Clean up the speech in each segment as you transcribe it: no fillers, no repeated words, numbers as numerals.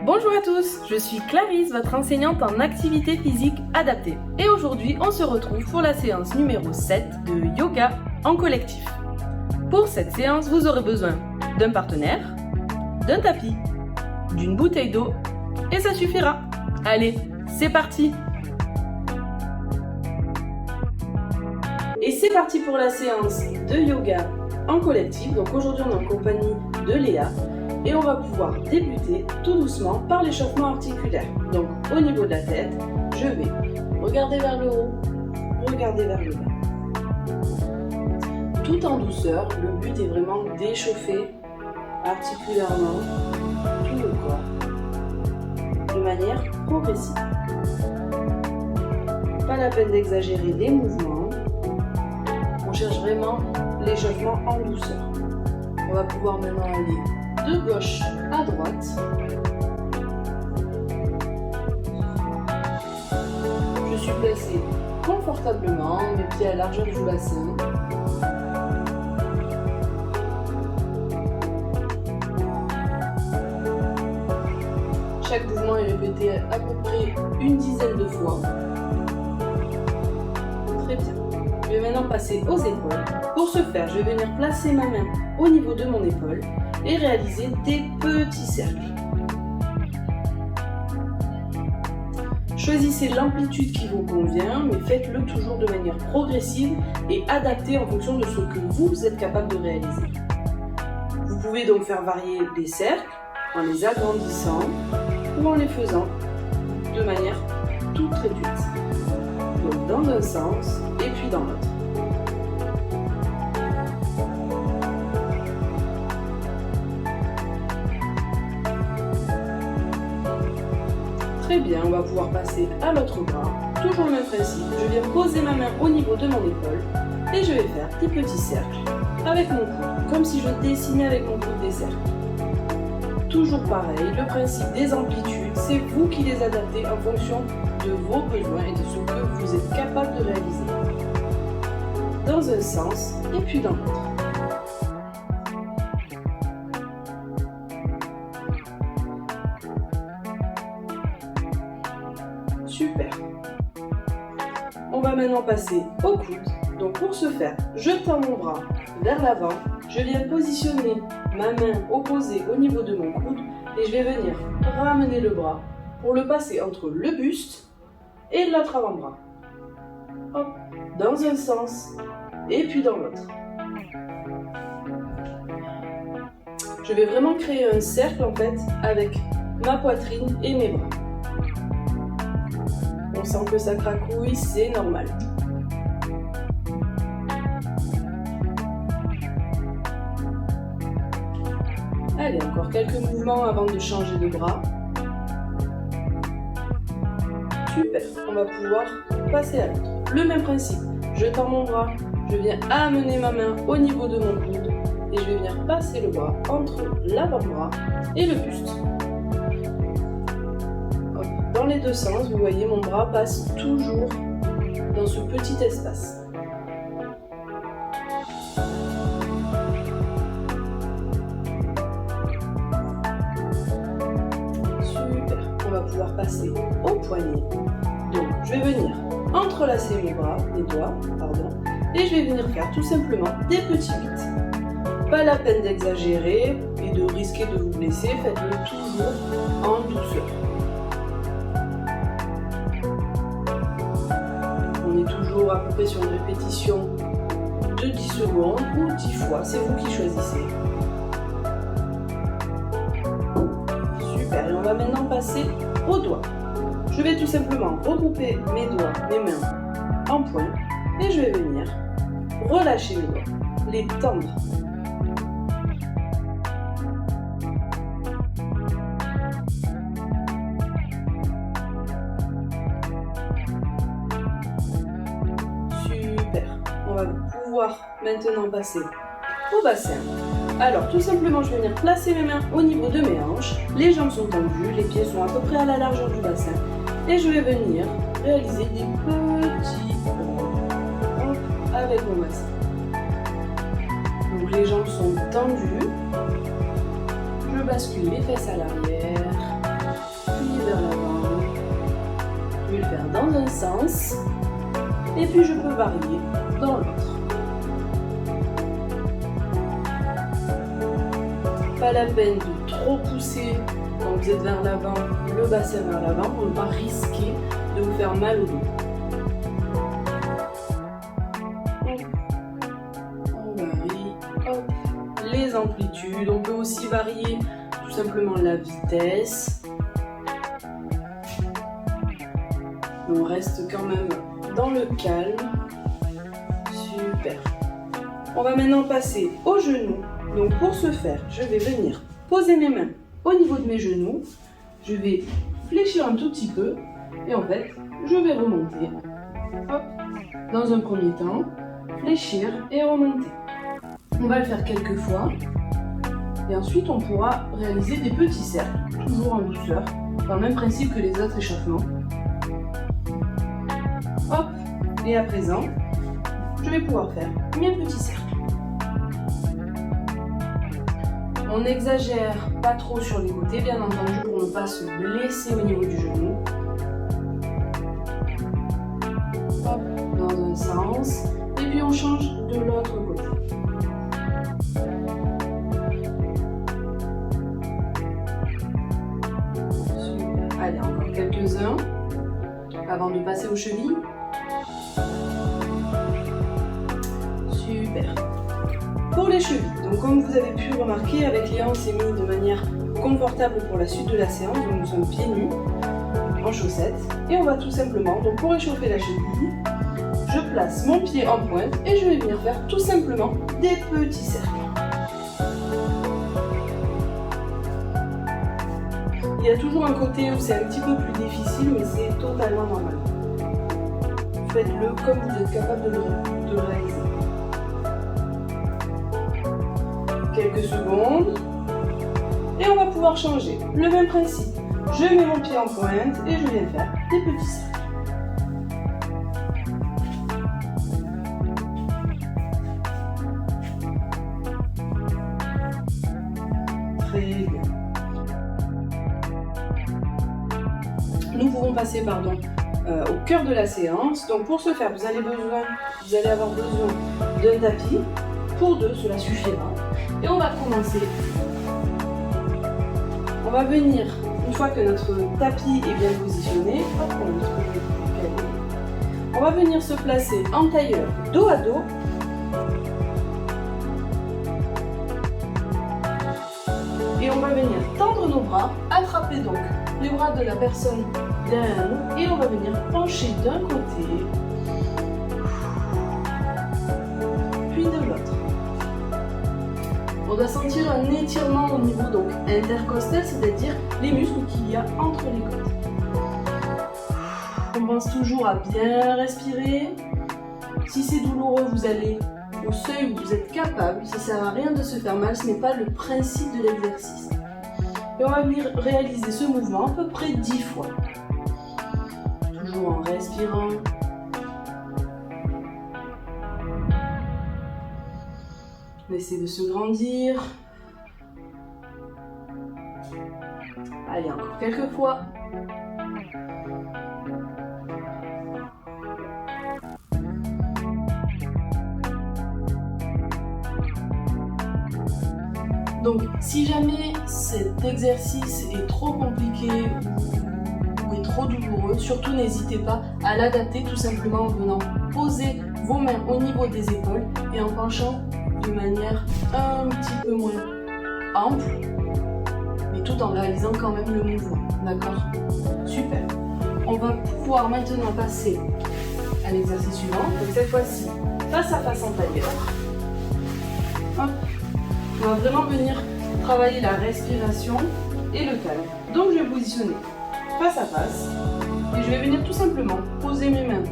Bonjour à tous, je suis Clarisse, votre enseignante en activité physique adaptée. Et aujourd'hui, on se retrouve pour la séance numéro 7 de yoga en collectif. Pour cette séance, vous aurez besoin d'un partenaire, d'un tapis, d'une bouteille d'eau et ça suffira. Allez, c'est parti! Et c'est parti pour la séance de yoga en collectif. Donc aujourd'hui, on est en compagnie de Léa. Et on va pouvoir débuter tout doucement par l'échauffement articulaire. Donc au niveau de la tête, je vais regarder vers le haut, regarder vers le bas. Tout en douceur, le but est vraiment d'échauffer articulairement tout le corps de manière progressive. Pas la peine d'exagérer les mouvements, on cherche vraiment l'échauffement en douceur. On va pouvoir maintenant aller de gauche à droite. Je suis placée confortablement, mes pieds à la largeur du bassin. Chaque mouvement est répété à peu près une dizaine de fois. Très bien. Je vais maintenant passer aux épaules. Pour ce faire, je vais venir placer ma main au niveau de mon épaule et réaliser des petits cercles. Choisissez l'amplitude qui vous convient, mais faites-le toujours de manière progressive et adaptée en fonction de ce que vous êtes capable de réaliser. Vous pouvez donc faire varier les cercles en les agrandissant ou en les faisant de manière toute réduite. Donc dans un sens et puis dans l'autre. Très bien, on va pouvoir passer à l'autre bras. Toujours le même principe, je viens poser ma main au niveau de mon épaule et je vais faire des petits cercles avec mon coude, comme si je dessinais avec mon coude des cercles. Toujours pareil, le principe des amplitudes, c'est vous qui les adaptez en fonction de vos besoins et de ce que vous êtes capable de réaliser. Dans un sens et puis dans l'autre. Super. On va maintenant passer au coude. Donc pour ce faire, je tends mon bras vers l'avant. Je viens positionner ma main opposée au niveau de mon coude et je vais venir ramener le bras pour le passer entre le buste et l'autre avant-bras. Hop, dans un sens et puis dans l'autre. Je vais vraiment créer un cercle en fait avec ma poitrine et mes bras. On sent que ça cracouille, c'est normal. Allez, encore quelques mouvements avant de changer de bras. Super, on va pouvoir passer à l'autre. Le même principe, je tends mon bras, je viens amener ma main au niveau de mon coude et je vais venir passer le bras entre l'avant-bras et le buste. Dans les deux sens, vous voyez, mon bras passe toujours dans ce petit espace. Super, on va pouvoir passer au poignet. Donc, je vais venir entrelacer mes doigts, et je vais venir faire tout simplement des petits beats. Pas la peine d'exagérer et de risquer de vous blesser, faites-le toujours en douceur. Toujours à peu près sur une répétition de 10 secondes ou 10 fois, c'est vous qui choisissez. Super, et on va maintenant passer aux doigts. Je vais tout simplement regrouper mes doigts, mes mains en poing et je vais venir relâcher mes doigts, les tendre. On va pouvoir maintenant passer au bassin. Alors tout simplement, je vais venir placer mes mains au niveau de mes hanches. Les jambes sont tendues, les pieds sont à peu près à la largeur du bassin. Et je vais venir réaliser des petits ronds avec mon bassin. Donc les jambes sont tendues. Je bascule les fesses à l'arrière. dans un sens et puis je peux varier dans l'autre. Pas la peine de trop pousser quand vous êtes vers l'avant, le bassin vers l'avant pour ne pas risquer de vous faire mal au dos. On varie, hop, les amplitudes, on peut aussi varier tout simplement la vitesse. On reste quand même dans le calme. Super. On va maintenant passer aux genoux. Donc pour ce faire, je vais venir poser mes mains au niveau de mes genoux. Je vais fléchir un tout petit peu et en fait, je vais remonter. Hop. Dans un premier temps, fléchir et remonter. On va le faire quelques fois et ensuite on pourra réaliser des petits cercles, toujours en douceur, dans le même principe que les autres échauffements. Hop. Et à présent, je vais pouvoir faire mes petits cercles. On n'exagère pas trop sur les côtés, bien entendu, pour ne pas se blesser au niveau du genou. Hop, dans un sens. Et puis on change de l'autre côté. Super. Allez, encore quelques-uns avant de passer aux chevilles. Super. Pour les chevilles, donc comme vous avez pu remarquer, avec Léa on s'est mis de manière confortable pour la suite de la séance, donc nous sommes pieds nus, en chaussettes, et on va tout simplement, donc pour réchauffer la cheville, je place mon pied en pointe et je vais venir faire tout simplement des petits cercles. Il y a toujours un côté où c'est un petit peu plus difficile, mais c'est totalement normal. Faites-le comme vous êtes capable de le réaliser. Quelques secondes et on va pouvoir changer. Le même principe. Je mets mon pied en pointe et je viens faire des petits cercles. Très bien. Nous pouvons passer au cœur de la séance. Donc pour ce faire, vous allez avoir besoin d'un tapis. Pour deux, cela suffira. Et on va commencer. On va venir, une fois que notre tapis est bien positionné, hop, on va venir se placer en tailleur dos à dos. Et on va venir tendre nos bras, attraper donc les bras de la personne derrière nous et on va venir pencher d'un côté, puis de l'autre. On doit sentir un étirement au niveau donc intercostal, c'est-à-dire les muscles qu'il y a entre les côtes. On pense toujours à bien respirer. Si c'est douloureux, vous allez au seuil où vous êtes capable. Ça ne sert à rien de se faire mal, ce n'est pas le principe de l'exercice. Et on va venir réaliser ce mouvement à peu près 10 fois. Toujours en respirant. Laissez de se grandir. Allez, encore quelques fois. Donc, si jamais cet exercice est trop compliqué ou est trop douloureux, surtout n'hésitez pas à l'adapter tout simplement en venant poser vos mains au niveau des épaules et en penchant de manière un petit peu moins ample, mais tout en réalisant quand même le mouvement. D'accord? Super. On va pouvoir maintenant passer à l'exercice suivant. Donc cette fois-ci, face à face en tailleur. Hop. On va vraiment venir travailler la respiration et le calme. Donc je vais me positionner face à face et je vais venir tout simplement poser mes mains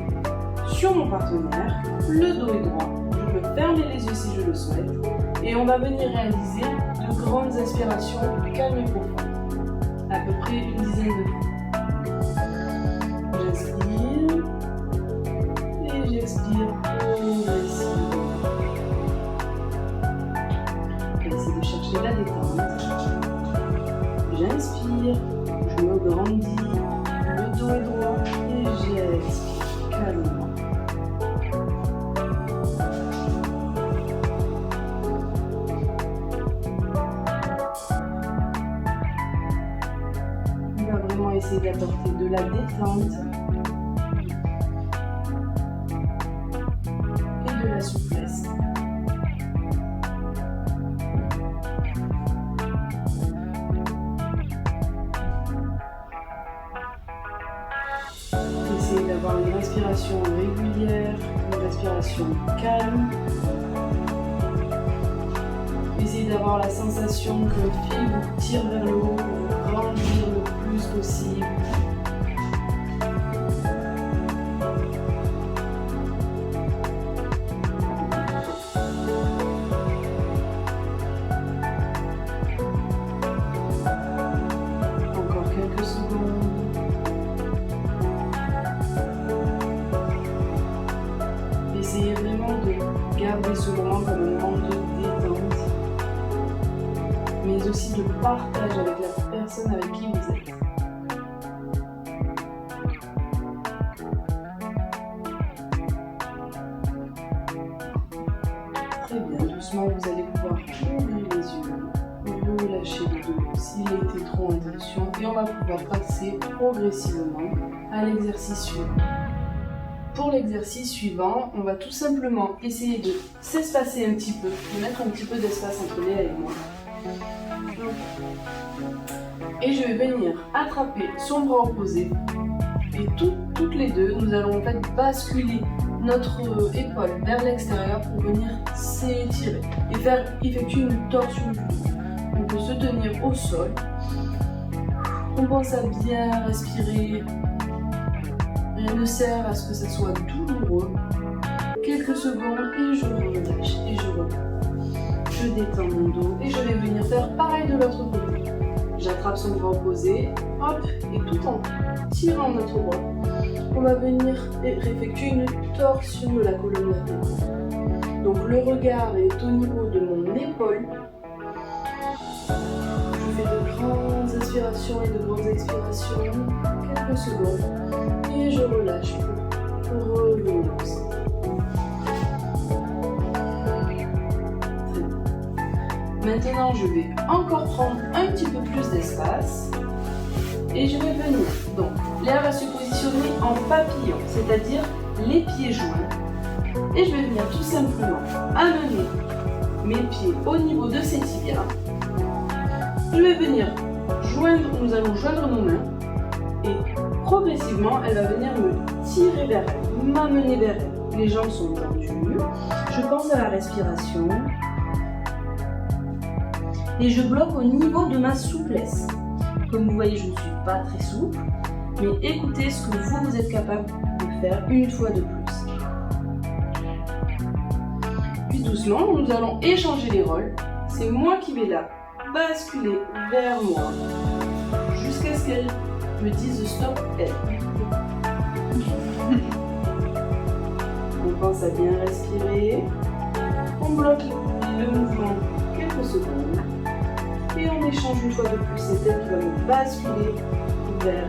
sur mon partenaire, le dos est droit, je peux fermer les yeux si je le souhaite et on va venir réaliser de grandes inspirations calmes et profondes, à peu près une dizaine de fois. J'inspire et j'expire progressivement. Je vais essayer de chercher la détente. J'inspire, je me grandis, le dos est droit et j'expire. essayer d'apporter de la détente et de la souplesse. Essayez d'avoir une respiration régulière, une respiration calme. Essayez d'avoir la sensation que le fil vous tire vers le haut pour vous grandir le plus possible. Encore quelques secondes. Essayez vraiment de garder ce moment comme un moment de détente, mais aussi de partage avec la personne avec qui vous êtes. Très bien, doucement vous allez pouvoir ouvrir les yeux, relâcher le dos s'il a été trop en tension et on va pouvoir passer progressivement à l'exercice suivant. Pour l'exercice suivant, on va tout simplement essayer de s'espacer un petit peu, de mettre un petit peu d'espace entre Léa et moi. Et je vais venir attraper son bras opposé. Et toutes les deux, nous allons en fait basculer notre épaule vers l'extérieur pour venir s'étirer et effectuer une torsion du dos. On peut se tenir au sol. On pense à bien respirer. Rien ne sert à ce que ça soit douloureux. Quelques secondes et je relâche et je relâche. Je détends mon dos et je vais venir faire pareil de l'autre côté. J'attrape son bras opposé, hop, et tout en tirant notre bras, on va venir effectuer une torsion de la colonne vertébrale. Donc le regard est au niveau de mon épaule. Je fais de grandes inspirations et de grandes expirations, quelques secondes, et je relâche pour revenir au centre. Maintenant, je vais encore prendre un petit peu plus d'espace et je vais venir. Donc, Léa va se positionner en papillon, c'est-à-dire les pieds joints. Et je vais venir tout simplement amener mes pieds au niveau de ses tibias. Je vais venir nous allons joindre nos mains et progressivement, elle va venir me tirer vers elle, m'amener vers elle. Les jambes sont tendues. Je pense à la respiration. Et je bloque au niveau de ma souplesse. Comme vous voyez, je ne suis pas très souple, mais écoutez ce que vous êtes capable de faire une fois de plus. Puis doucement, nous allons échanger les rôles. C'est moi qui vais là basculer vers moi jusqu'à ce qu'elle me dise stop, elle. On pense à bien respirer. On bloque le mouvement quelques secondes. Et on échange une fois de plus, c'est elle qui va me basculer vers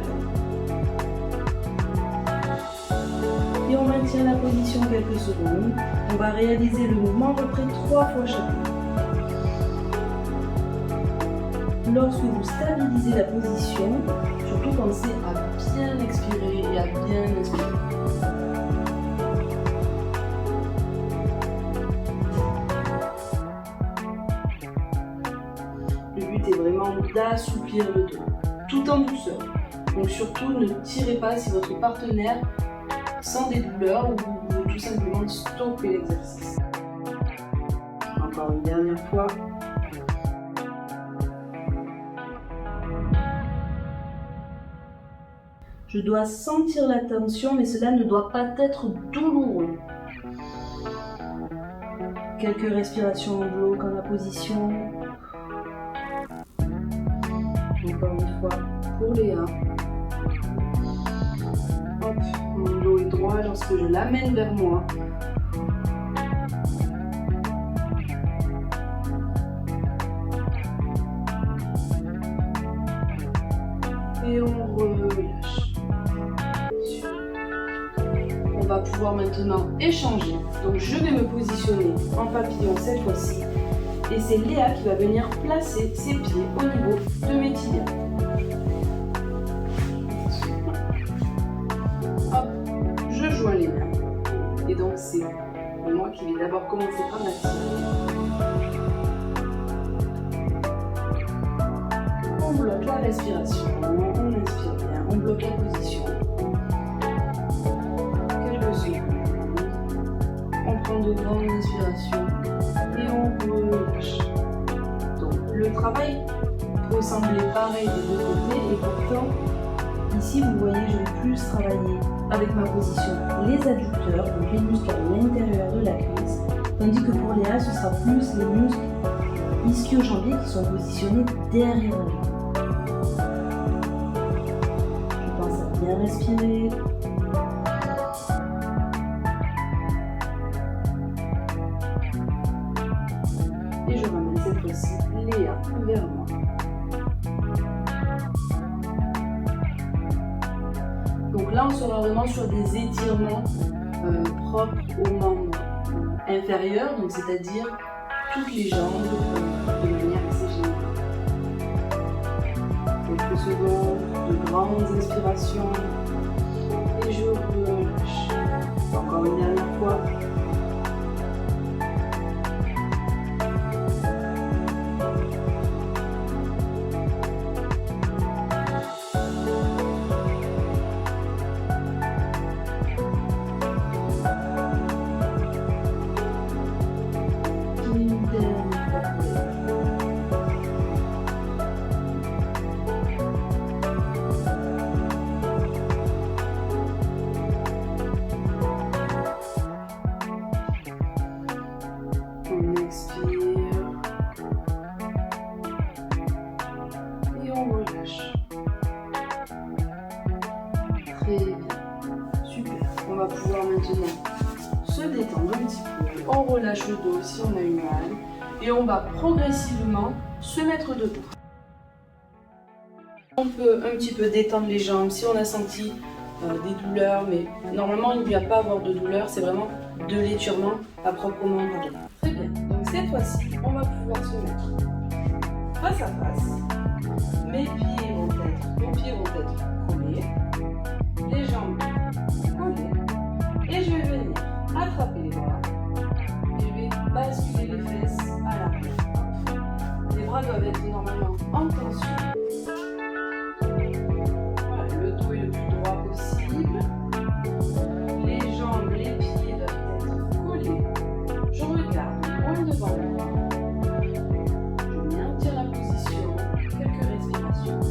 elle. Et on maintient la position quelques secondes. On va réaliser le mouvement à peu près 3 fois chacun. Lorsque vous stabilisez la position, surtout pensez à bien expirer et à bien inspirer. D'assouplir le dos, tout en douceur. Donc surtout, ne tirez pas si votre partenaire sent des douleurs ou vous pouvez tout simplement stopper l'exercice. Encore une dernière fois. Je dois sentir la tension, mais cela ne doit pas être douloureux. Quelques respirations en bloc en la position. Encore une fois pour Léa. Hop, mon dos est droit lorsque je l'amène vers moi. Et on relâche. On va pouvoir maintenant échanger. Donc je vais me positionner en papillon cette fois-ci. Et c'est Léa qui va venir placer ses pieds au niveau de mes tibias. moi qui vais d'abord commencer par m'attirer. On bloque la respiration, on inspire bien, on bloque la position. Quelques secondes. On prend de grandes inspirations et on relâche. Donc le travail peut sembler pareil des deux côtés et pourtant, ici vous voyez, je vais plus travailler avec ma position les adducteurs, donc les muscles à l'intérieur de la cuisse, tandis que pour Léa, ce sera plus les muscles ischio-jambiers qui sont positionnés derrière la jambe. Je pense à bien respirer. Et je ramène cette fois-ci Léa vers moi. Donc là, on sera vraiment sur des étirements propres aux membres inférieurs, donc c'est-à-dire toutes les jambes de manière assez générale. Quelques secondes de grandes inspirations et je relâche. Encore une dernière fois. On expire et on relâche. Très bien, super. On va pouvoir maintenant se détendre un petit peu. On relâche le dos si on a eu mal et on va progressivement se mettre debout. On peut un petit peu détendre les jambes si on a senti des douleurs, mais normalement il n'y a pas à avoir de douleur, c'est vraiment de l'étirement à proprement parler. Très bien, donc cette fois-ci, on va pouvoir se mettre face à face. Mes pieds vont être collés, les jambes collées, et je vais venir attraper les bras, et je vais basculer les fesses à l'arrière. Les bras doivent être normalement en tension. Devant moi. Je maintiens la position, quelques respirations.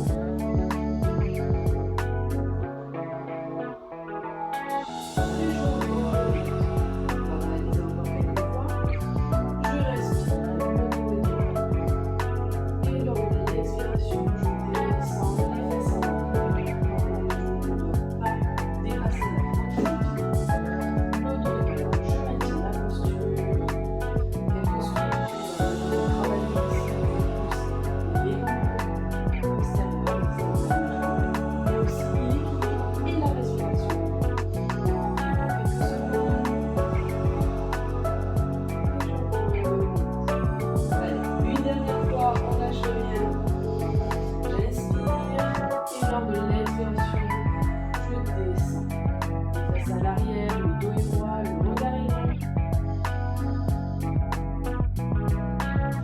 Et je relâche. On va réaliser encore quelques fois. Je respire et lors de l'expiration, je descends les fesses en avant. Je ne dois pas dépasser la frontière.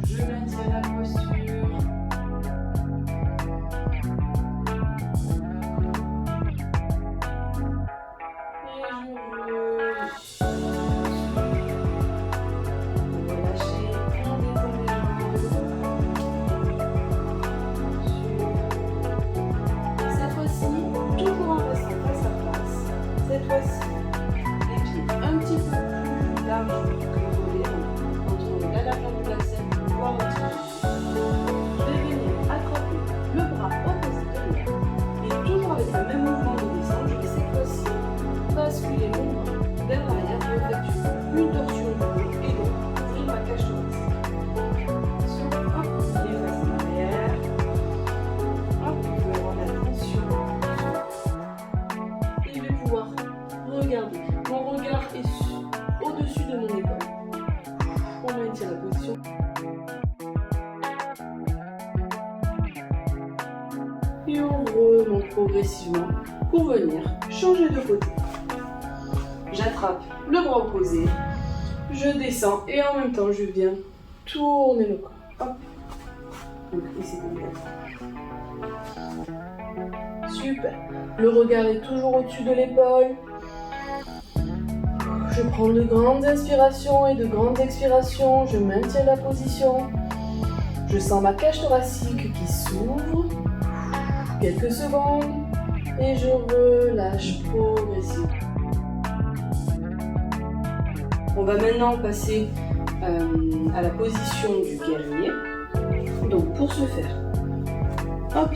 Je maintiens la posture. Cette fois-ci, les pieds un petit peu plus larges que le collet, entre la largeur du bassin, voire au-dessus. Je vais venir attraper le bras opposé de l'autre. Et toujours avec le même mouvement de descente, je vais cette fois-ci basculer mon bras vers l'arrière pour effectuer une torsion du dos et donc ouvrir ma cage thoracique. Hop, les fesses en arrière. Hop, vous pouvez avoir l'attention. Et je vais pouvoir regarder. Mon regard est au-dessus de mon épaule. On maintient la position. Et on remonte progressivement pour venir changer de côté. J'attrape le bras opposé je descends et en même temps je viens tourner le corps. Hop. Donc ici, super. Le regard est toujours au-dessus de l'épaule. Je prends de grandes inspirations et de grandes expirations. Je maintiens la position. Je sens ma cage thoracique qui s'ouvre. Quelques secondes. Et je relâche progressivement. On va maintenant passer à la position du guerrier. Donc pour ce faire, hop,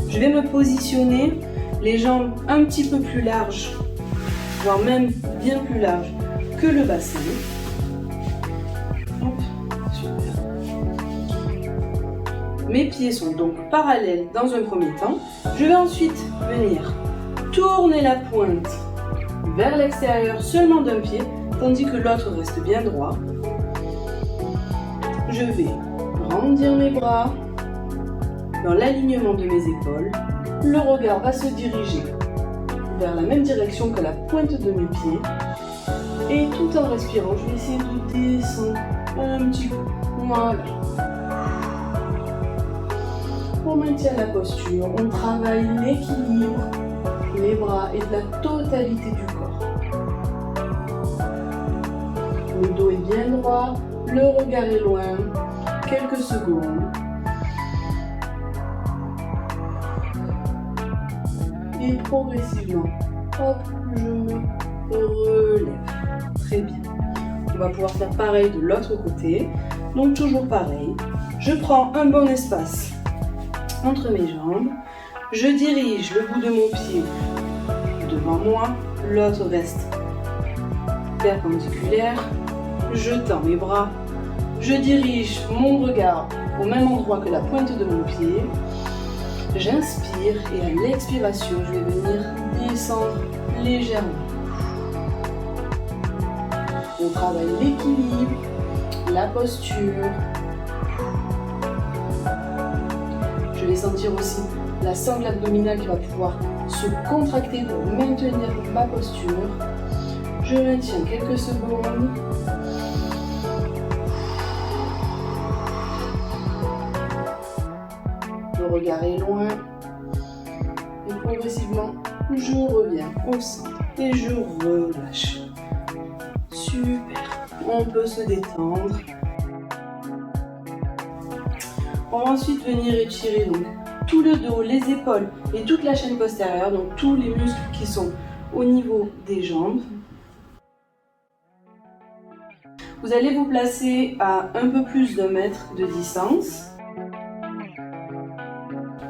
je vais me positionner les jambes un petit peu plus larges, voire même bien plus larges que le bassin. Hop, super. Mes pieds sont donc parallèles dans un premier temps. Je vais ensuite venir tourner la pointe vers l'extérieur seulement d'un pied, tandis que l'autre reste bien droit. Je vais grandir mes bras dans l'alignement de mes épaules. Le regard va se diriger vers la même direction que la pointe de mes pieds. Et tout en respirant, je vais essayer de descendre un petit peu. Voilà. On maintient la posture, on travaille l'équilibre, les bras et de la totalité du corps. Le dos est bien droit, le regard est loin. Quelques secondes. Et progressivement, hop, je me relève. Très bien. On va pouvoir faire pareil de l'autre côté. Donc toujours pareil. Je prends un bon espace entre mes jambes. Je dirige le bout de mon pied devant moi. L'autre reste perpendiculaire. Je tends mes bras. Je dirige mon regard au même endroit que la pointe de mon pied. J'inspire et à l'expiration, je vais venir descendre légèrement. On travaille l'équilibre, la posture. Je vais sentir aussi la sangle abdominale qui va pouvoir se contracter pour maintenir ma posture. Je maintiens quelques secondes. Le regard est loin. Et progressivement, je reviens au centre et je relâche. Super. On peut se détendre. On va ensuite venir étirer donc tout le dos, les épaules et toute la chaîne postérieure, donc tous les muscles qui sont au niveau des jambes. Vous allez vous placer à un peu plus d'1 mètre de distance.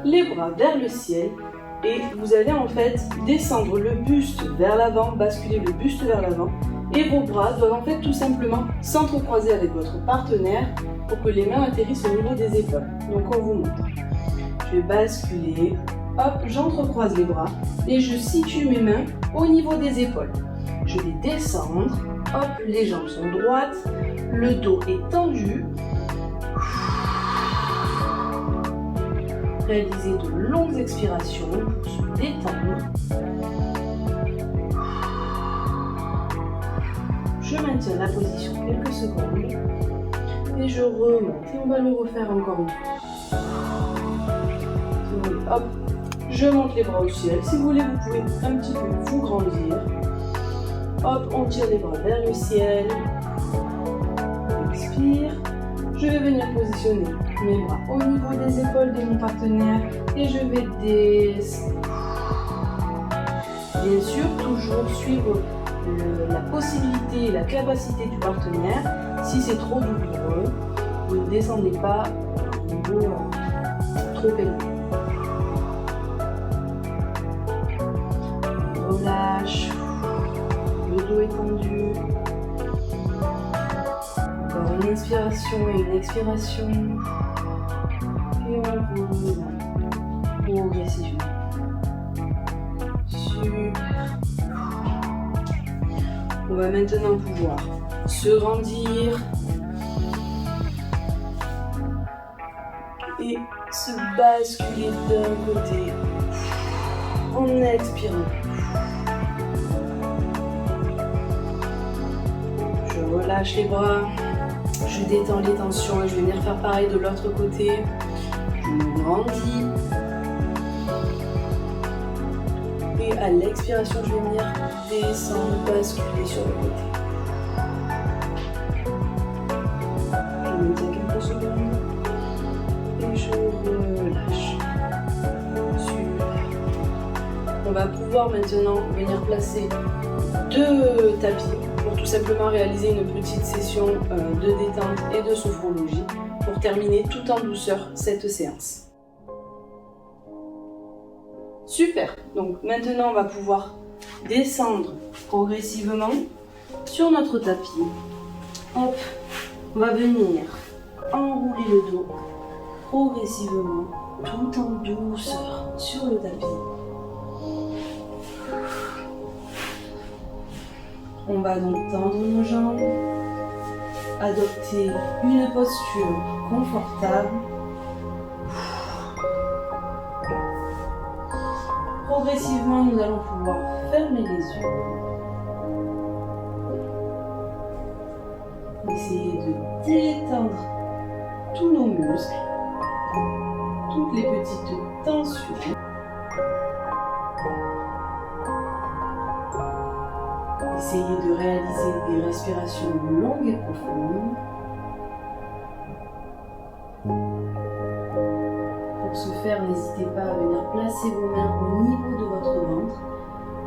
Les bras vers le ciel et vous allez en fait descendre le buste vers l'avant, basculer le buste vers l'avant et vos bras doivent en fait tout simplement s'entrecroiser avec votre partenaire pour que les mains atterrissent au niveau des épaules. Donc on vous montre. Je vais basculer, hop, j'entrecroise les bras et je situe mes mains au niveau des épaules. Je vais descendre, hop, les jambes sont droites, le dos est tendu. Réalisez de longues expirations pour se détendre. Je maintiens la position quelques secondes et je remonte. Et on va le refaire encore une fois. Si vous voulez, hop, je monte les bras au ciel. Si vous voulez, vous pouvez un petit peu vous grandir. Hop, on tire les bras vers le ciel. Expire. Je vais venir positionner mes bras au niveau des épaules de mon partenaire et je vais descendre. Bien sûr, toujours suivre la possibilité et la capacité du partenaire. Si c'est trop douloureux, vous ne descendez pas à un niveau trop élevé. On relâche, le dos est tendu. Encore une inspiration et une expiration. Et on roule progressivement. Super. On va maintenant pouvoir se rendir et se basculer d'un côté en expirant. Je relâche les bras, je détends les tensions et je vais venir faire pareil de l'autre côté. Je me grandis. Et à l'expiration, je vais venir descendre, basculer sur le côté. Je maintiens quelques secondes et je relâche. Super. On va pouvoir maintenant venir placer 2 tapis pour tout simplement réaliser une petite session de détente et de sophrologie pour terminer tout en douceur cette séance. Super, donc maintenant on va pouvoir descendre progressivement sur notre tapis. Hop, on va venir enrouler le dos progressivement tout en douceur sur le tapis. On va donc tendre nos jambes, adopter une posture confortable. Progressivement, nous allons pouvoir fermer les yeux. Essayez de détendre tous nos muscles, toutes les petites tensions. Essayez de réaliser des respirations longues et profondes. Pour ce faire, n'hésitez pas à venir placer vos mains au niveau de votre ventre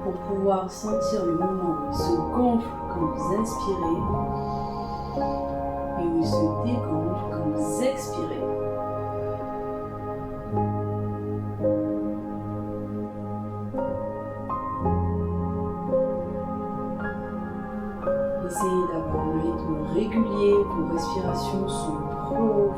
pour pouvoir sentir le moment où il se gonfle quand vous inspirez et où il se dégonfle quand vous expirez. Essayez d'avoir un rythme régulier, vos respirations sont profondes.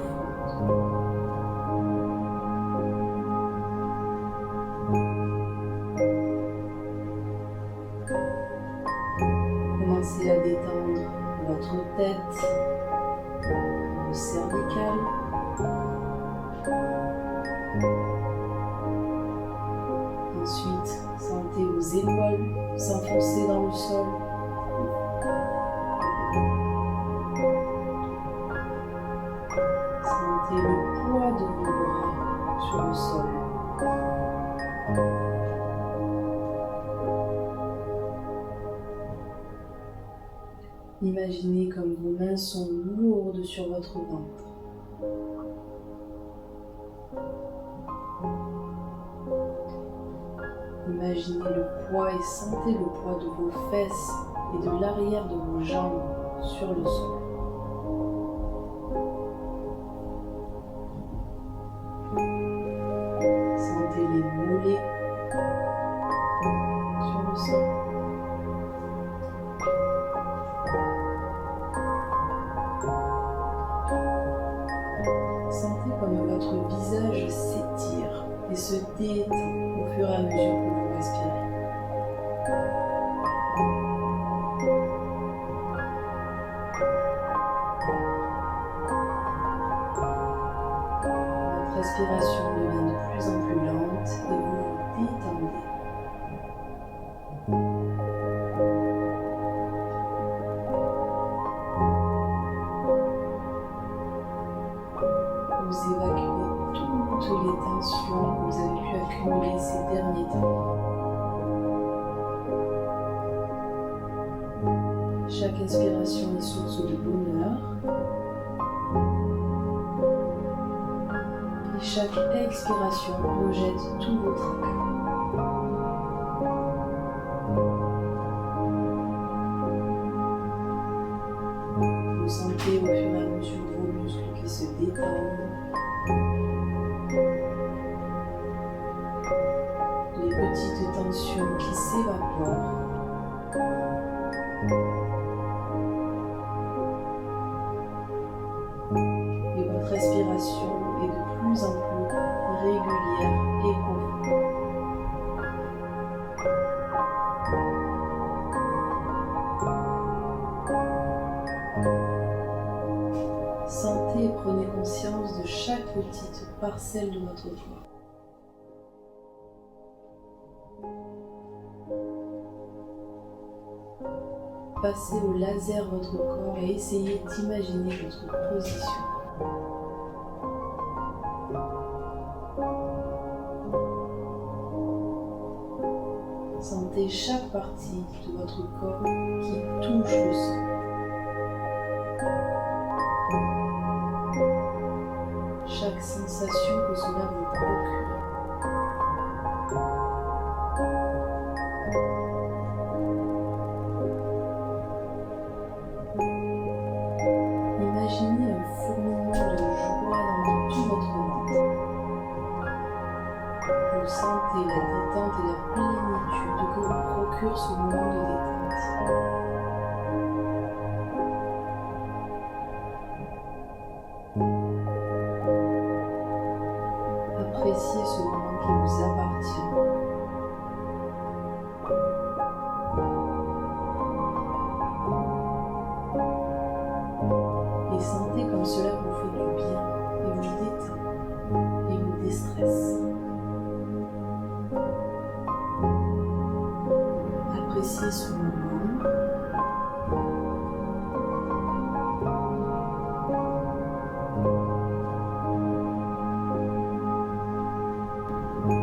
Commencez à détendre votre tête, vos cervicales. Ensuite, sentez vos épaules s'enfoncer dans le sol. Sentez le poids de vos bras sur le sol. Imaginez comme vos mains sont lourdes sur votre ventre. Imaginez le poids et sentez le poids de vos fesses et de l'arrière de vos jambes sur le sol. Sentez les mollets sur le sol. Sentez comme votre visage s'étire et se détend au fur et à mesure que vous respirez. Votre respiration devient de plus en plus lente et vous vous détendez. Vous évacuez toutes les tensions que vous avez pu accumuler ces derniers temps. Chaque inspiration est source de bonheur. Et chaque expiration rejette tous vos tracas. Vous sentez au fur et à mesure vos muscles qui se détendent. Les petites tensions qui s'évaporent. Et votre respiration est de plus en plus régulière et profonde. Sentez et prenez conscience de chaque petite parcelle de votre corps. Passez au laser votre corps et essayez d'imaginer votre position. Sentez chaque partie de votre corps qui touche le sol. Chaque sensation que cela vous procure. Imaginez un fourmillement de joie dans tout votre ventre. Vous sentez la détente et la plénitude que vous procure ce moment de détente. Appréciez ce moment qui vous appartient. Et sentez comme cela vous fait du bien et vous détend et vous déstresse. Appréciez ce moment.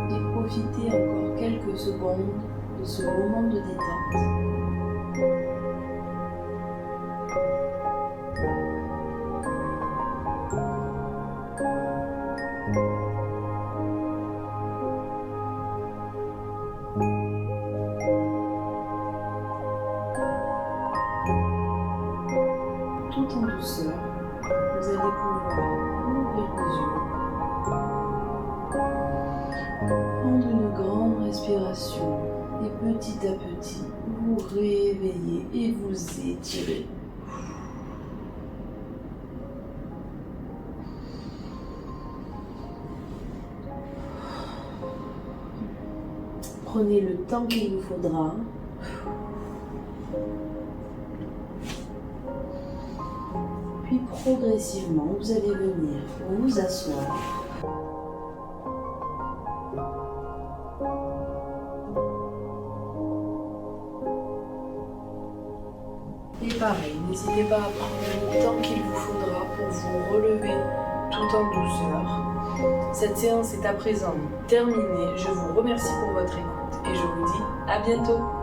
Et profitez encore quelques secondes de ce moment de détente. Tout en douceur, vous allez pouvoir ouvrir vos yeux, prendre une grande respiration et petit à petit vous réveiller et vous étirer. Prenez le temps qu'il vous faudra. Puis progressivement, vous allez venir vous asseoir. Et pareil, n'hésitez pas à prendre le temps qu'il vous faudra pour vous relever tout en douceur. Cette séance est à présent terminée. Je vous remercie pour votre écoute et je vous dis à bientôt.